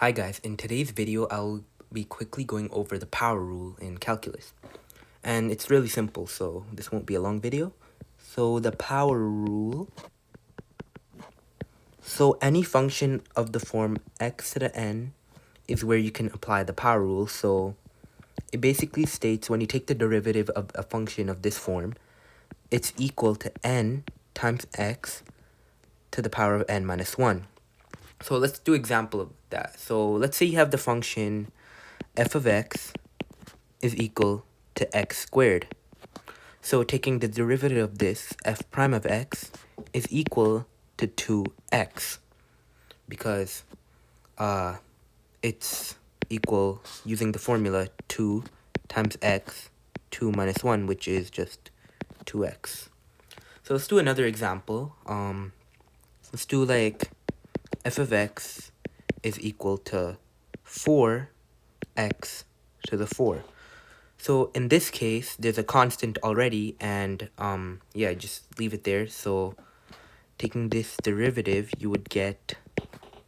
Hi guys, in today's video I'll be quickly going over the power rule in calculus. And it's really simple, so this won't be a long video. So the power rule, so any function of the form x to the n is where you can apply the power rule. So it basically states when you take the derivative of a function of this form, it's equal to n times x to the power of n minus 1. So let's do an example of that. So let's say you have the function f of x is equal to x squared. So taking the derivative of this, f prime of x is equal to 2x because it's equal using the formula 2 times x, 2 minus 1, which is just 2x. So let's do another example. Let's do like f of x is equal to 4x to the 4. So in this case, there's a constant already, and yeah, just leave it there. So taking this derivative, you would get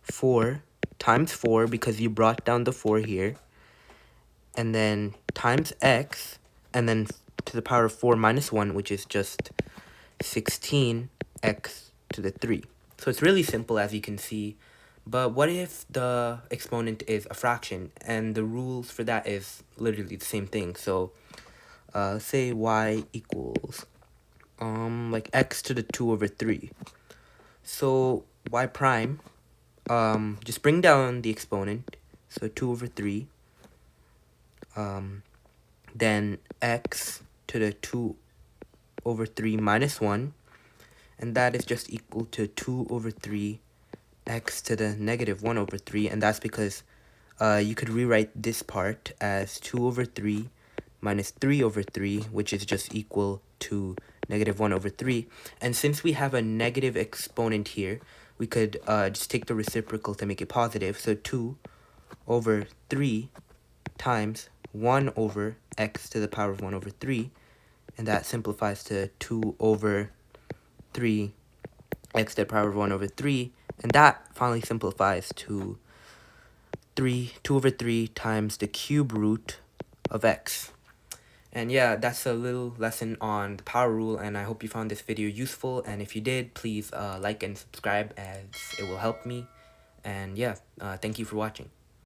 4 times 4 because you brought down the 4 here, and then times x, and then to the power of 4 minus 1, which is just 16x to the 3. So it's really simple, as you can see. But what if the exponent is a fraction, and the rules for that is literally the same thing? So let's say y equals like x to the 2 over 3. So y prime, just bring down the exponent, so 2 over 3, then x to the 2 over 3 minus 1, and that is just equal to 2 over 3 x to the negative 1 over 3, and that's because you could rewrite this part as 2 over 3 minus 3 over 3, which is just equal to negative 1 over 3. And since we have a negative exponent here, we could just take the reciprocal to make it positive. So 2 over 3 times 1 over x to the power of 1 over 3. And that simplifies to 2 over 3 x to the power of 1 over 3. And that finally simplifies to 2 over 3 times the cube root of x. And yeah, that's a little lesson on the power rule, and I hope you found this video useful. And if you did, please like and subscribe, as it will help me. And yeah, thank you for watching.